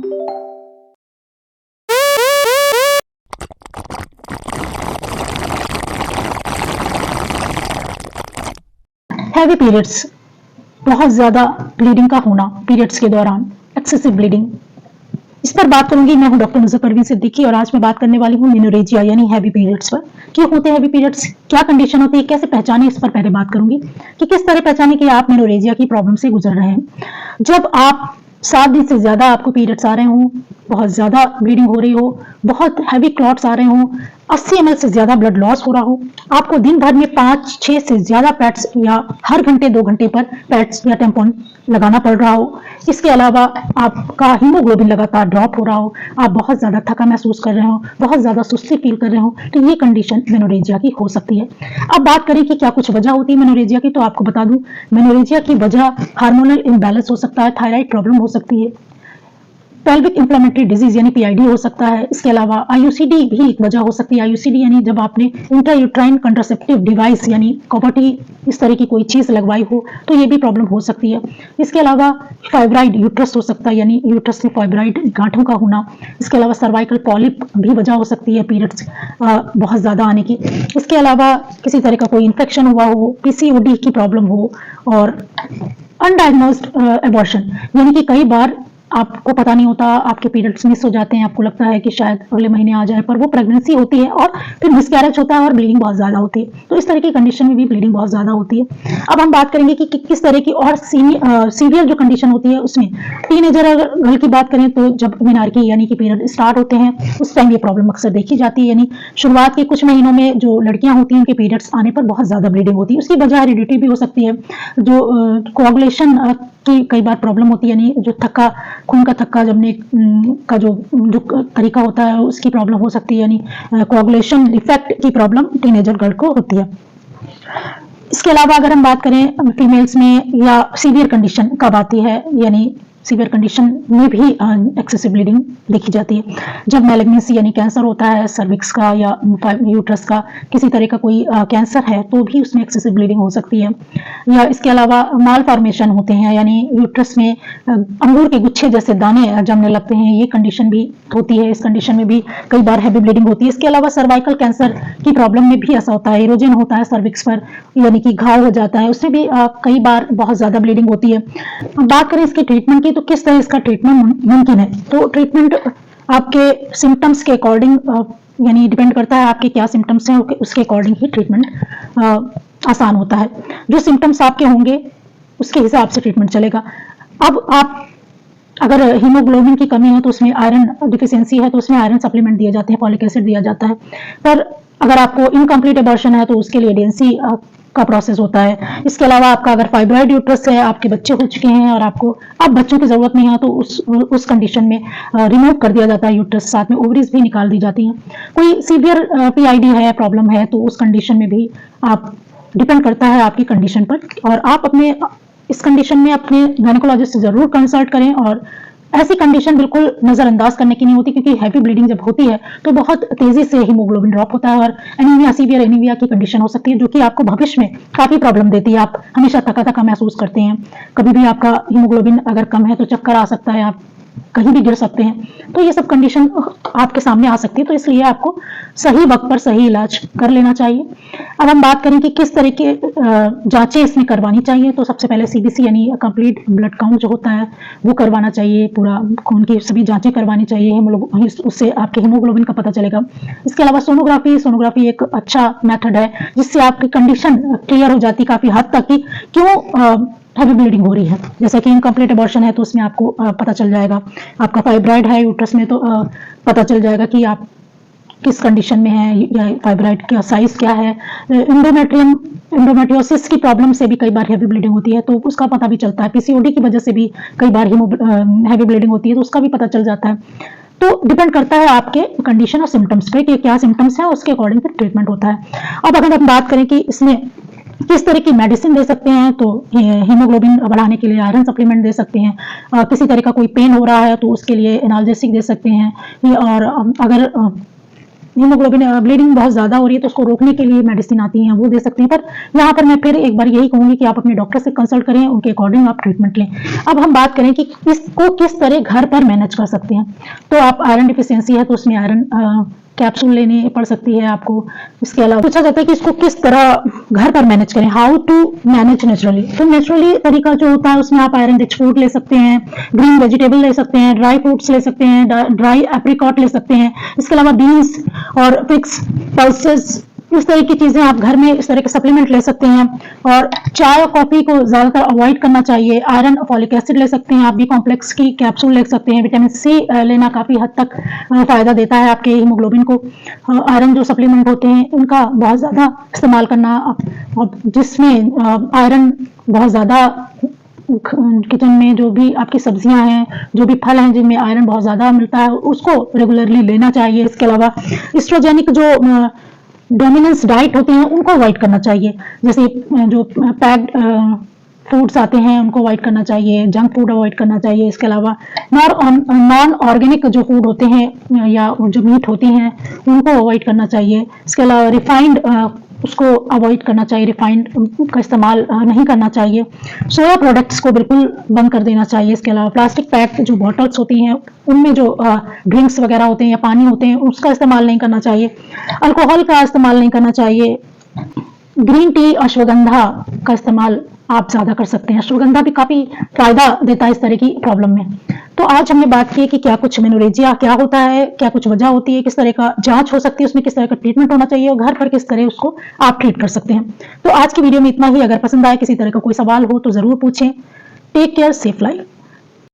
Heavy periods, बहुत ज़्यादा bleeding का होना पीरियड्स के दौरान, एक्सेसिव ब्लीडिंग, इस पर बात करूंगी। मैं हूं डॉक्टर नुसरत परवीन सिद्दीकी और आज मैं बात करने वाली हूं मेनोरेजिया यानी हैवी पीरियड्स पर। क्यों होते हैं हैवी पीरियड्स, क्या कंडीशन होती है, कैसे पहचाने, इस पर पहले बात करूंगी कि किस तरह पहचाने कि आप मेनोरेजिया की प्रॉब्लम से गुजर रहे हैं। जब आप 7 दिन से ज्यादा आपको पीरियड्स आ रहे हो, बहुत ज्यादा ब्लीडिंग हो रही हो, बहुत हैवी क्लॉट्स आ रहे हो, 80 ml से ज्यादा ब्लड लॉस हो रहा हो, आपको दिन भर में 5-6 से ज्यादा पैड्स या हर घंटे 2 घंटे पर पैड्स या टेम्पोन लगाना पड़ रहा हो, इसके अलावा आपका हीमोग्लोबिन लगातार ड्रॉप हो रहा हो, आप बहुत ज्यादा थका महसूस कर रहे हो, बहुत ज्यादा सुस्ती फील कर रहे हो, तो ये कंडीशन मेनोरेजिया की हो सकती है। अब बात करें कि क्या कुछ वजह होती है मेनोरेजिया की, तो आपको बता दूं मेनोरेजिया की वजह हार्मोनल इम्बैलेंस हो सकता है, थायराइड प्रॉब्लम हो सकती है, पेल्विक इन्फ्लेमेटरी डिजीज यानी पीआईडी हो सकता है, इसके अलावा आईयूसीडी भी एक वजह हो सकती है। आईयूसीडी यानी जब आपने इंट्रायूट्राइन कंट्रासेप्टिव डिवाइस यानी कॉपर्टी इस तरह की कोई चीज लगवाई हो तो ये भी प्रॉब्लम हो सकती है। इसके अलावा फाइब्राइड यूट्रस हो सकता है यानी यूट्रस में फाइब्राइड गांठों का होना, इसके अलावा सर्वाइकल पॉलिप भी वजह हो सकती है पीरियड्स बहुत ज्यादा आने की। इसके अलावा किसी तरह का कोई इन्फेक्शन हुआ हो, पीसीओडी की प्रॉब्लम हो, और अनडायग्नोज्ड एबॉर्शन यानी कि कई बार आपको पता नहीं होता, आपके पीरियड्स मिस हो जाते हैं, आपको लगता है कि शायद अगले महीने आ जाए, पर वो प्रेगनेंसी होती है और फिर मिसकैरेज होता है और ब्लीडिंग बहुत ज्यादा होती है। तो इस तरह की कंडीशन में भी ब्लीडिंग बहुत ज्यादा होती है। अब हम बात करेंगे कि किस तरह की और सीवियर जो कंडीशन होती है उसमें टीनेजर गर्ल की बात करें तो जब मेनार्की यानी कि पीरियड स्टार्ट होते हैं उस टाइम ये प्रॉब्लम अक्सर देखी जाती है। यानी शुरुआत के कुछ महीनों में जो लड़कियां होती हैं उनके पीरियड्स आने पर बहुत ज्यादा ब्लीडिंग होती है। उसकी वजह हेरिडिटी भी हो सकती है, जो कोआगुलेशन की कई बार प्रॉब्लम होती है, यानी जो थक्का खून का थक्का जमने का जो तरीका होता है उसकी प्रॉब्लम हो सकती है, यानी कोआगुलेशन इफेक्ट की प्रॉब्लम टीनेजर गर्ल को होती है। इसके अलावा अगर हम बात करें फीमेल्स में या सीवियर कंडीशन कब आती है, यानी सीवियर कंडीशन में भी एक्सेसिव ब्लीडिंग देखी जाती है जब मैलिग्नेंसी यानी कैंसर होता है सर्विक्स का या यूट्रस का, किसी तरह का कोई कैंसर है तो भी उसमें एक्सेसिव ब्लीडिंग हो सकती है। या इसके अलावा माल फॉर्मेशन होते हैं यानी यूट्रस में अंगूर के गुच्छे जैसे दाने जमने लगते हैं, ये कंडीशन भी होती है। इस कंडीशन में भी कई बार हैवी ब्लीडिंग होती है। इसके अलावा सर्वाइकल कैंसर की प्रॉब्लम में भी ऐसा होता है, इरोजन होता है सर्विक्स पर यानी कि घाव हो जाता है, उसमें भी कई बार बहुत ज्यादा ब्लीडिंग होती है। बात करें इसके ट्रीटमेंट की तो किस तरह इसका ट्रीटमेंट मुमकिन है, तो ट्रीटमेंट आपके सिम्टम्स के अकॉर्डिंग यानी डिपेंड करता है आपके क्या सिम्टम्स हैं, उसके अकॉर्डिंग ही ट्रीटमेंट आसान होता है। जो सिम्टम्स आपके होंगे उसके हिसाब से ट्रीटमेंट चलेगा। अब आप अगर हीमोग्लोबिन की कमी है तो उसमें आयरन डिफिशियंसी है तो उसमें आयरन सप्लीमेंट दिए जाते हैं, फॉलिक एसिड दिया जाता है। पर अगर आपको इनकम्प्लीट एबॉर्शन है तो उसके लिए डीएनसी का प्रोसेस होता है। इसके अलावा आपका अगर फाइब्रॉइड यूट्रस है, आपके बच्चे हो चुके हैं और आपको अब बच्चों की जरूरत नहीं है तो उस कंडीशन में रिमूव कर दिया जाता है यूट्रस, साथ में ओवरीज भी निकाल दी जाती हैं। कोई सीवियर पीआईडी है, प्रॉब्लम है, तो उस कंडीशन में भी आप डिपेंड करता है आपकी कंडीशन पर, और आप अपने इस कंडीशन में अपने गायनेकोलॉजिस्ट से जरूर कंसल्ट करें। और ऐसी कंडीशन बिल्कुल नजरअंदाज करने की नहीं होती, क्योंकि हैवी ब्लीडिंग जब होती है तो बहुत तेजी से हीमोग्लोबिन ड्रॉप होता है और एनीमिया, सीवियर एनीमिया की कंडीशन हो सकती है जो कि आपको भविष्य में काफी प्रॉब्लम देती है। आप हमेशा थका थका महसूस करते हैं, कभी भी आपका हीमोग्लोबिन अगर कम है तो चक्कर आ सकता है, आप कहीं भी गिर सकते हैं, तो ये सब कंडीशन आपके सामने आ सकती है। तो इसलिए आपको सही वक्त पर सही इलाज कर लेना चाहिए। अब हम बात करें कि किस तरह के जांचें इसमें करवानी चाहिए, तो सबसे पहले सीबीसी यानी कंप्लीट ब्लड काउंट जो होता है वो करवाना चाहिए, पूरा खून की सभी जांचें करवानी चाहिए, उससे आपके हीमोग्लोबिन का पता चलेगा। इसके अलावा सोनोग्राफी एक अच्छा मेथड है जिससे आपकी कंडीशन क्लियर हो जाती है काफी हद तक कि क्यों हैवी ब्लीडिंग हो रही है। जैसे कि इनकम्प्लीट एबॉर्शन है तो उसमें आपको पता चल जाएगा, आपका फाइब्राइड है यूट्रस में तो पता चल जाएगा कि आप किस कंडीशन में है या फाइब्राइड का साइज क्या है। एंडोमेट्रियोसिस की प्रॉब्लम से भी कई बार हैवी ब्लीडिंग होती है तो उसका पता भी चलता है। पीसीओडी की वजह से भी कई बार हैवी ब्लीडिंग होती है तो उसका भी पता चल जाता है। तो डिपेंड करता है आपके कंडीशन और सिम्टम्स पे कि क्या सिम्टम्स है, उसके अकॉर्डिंग फिर ट्रीटमेंट होता है। अब अगर हम बात करें कि इसमें किस तरह की मेडिसिन दे सकते हैं, तो हीमोग्लोबिन बढ़ाने के लिए आयरन सप्लीमेंट दे सकते हैं। किसी तरह का कोई पेन हो रहा है तो उसके लिए एनाल्जेसिक दे सकते हैं। और अगर हीमोग्लोबिन ब्लीडिंग बहुत ज़्यादा हो रही है तो उसको रोकने के लिए मेडिसिन आती हैं, वो दे सकते हैं। पर यहाँ पर मैं फिर एक बार यही कहूँगी कि आप अपने डॉक्टर से कंसल्ट करें, उनके अकॉर्डिंग आप ट्रीटमेंट लें। अब हम बात करें कि इसको किस तरह घर पर मैनेज कर सकते हैं। तो आप आयरन डिफिशियंसी है तो उसमें आयरन कैप्सूल लेनी पड़ सकती है आपको। इसके अलावा पूछा जाता है कि इसको किस तरह घर पर मैनेज करें, हाउ टू मैनेज नेचुरली। तो नेचुरली तरीका जो होता है उसमें आप आयरन रिच फूड ले सकते हैं, ग्रीन वेजिटेबल ले सकते हैं, ड्राई फ्रूट्स ले सकते हैं, ड्राई एप्रिकॉट ले सकते हैं। इसके अलावा बीन्स और फिक्स पल्सेस, इस तरह की चीजें आप घर में इस तरह के सप्लीमेंट ले सकते हैं। और चाय और कॉफी को ज्यादातर अवॉइड करना चाहिए। आयरन फॉलिक एसिड ले सकते हैं आप, बी कॉम्प्लेक्स की कैप्सूल ले सकते हैं। विटामिन सी लेना काफी हद तक फायदा देता है आपके हीमोग्लोबिन को। आयरन जो सप्लीमेंट होते हैं उनका बहुत ज्यादा इस्तेमाल करना, और जिसमें आयरन बहुत ज्यादा किचन में जो भी आपकी सब्जियां हैं, जो भी फल हैं जिनमें आयरन बहुत ज्यादा मिलता है, उसको रेगुलरली लेना चाहिए। इसके अलावा एस्ट्रोजेनिक जो डोमिनेंस डाइट होती हैं उनको अवॉइड करना चाहिए, जैसे जो पैक्ड फूड्स आते हैं उनको अवॉइड करना चाहिए, जंक फूड अवॉइड करना चाहिए। इसके अलावा नॉन ऑर्गेनिक जो फूड होते हैं या जो मीट होती हैं उनको अवॉइड करना चाहिए। इसके अलावा रिफाइंड उसको अवॉइड करना चाहिए, रिफाइंड का इस्तेमाल नहीं करना चाहिए। सोया प्रोडक्ट्स को बिल्कुल बंद कर देना चाहिए। इसके अलावा प्लास्टिक पैक जो बॉटल्स होती हैं उनमें जो ड्रिंक्स वगैरह होते हैं या पानी होते हैं उसका इस्तेमाल नहीं करना चाहिए। अल्कोहल का इस्तेमाल नहीं करना चाहिए। ग्रीन टी, अश्वगंधा का इस्तेमाल आप ज्यादा कर सकते हैं। अश्वगंधा भी काफी फायदा देता है इस तरह की प्रॉब्लम में। तो आज हमने बात की कि क्या कुछ मेनोरेजिया क्या होता है, क्या कुछ वजह होती है, किस तरह का जांच हो सकती है, उसमें किस तरह का ट्रीटमेंट होना चाहिए और घर पर किस तरह उसको आप ट्रीट कर सकते हैं। तो आज की वीडियो में इतना ही। अगर पसंद आए, किसी तरह का कोई सवाल हो तो जरूर पूछें। Take care, safe life.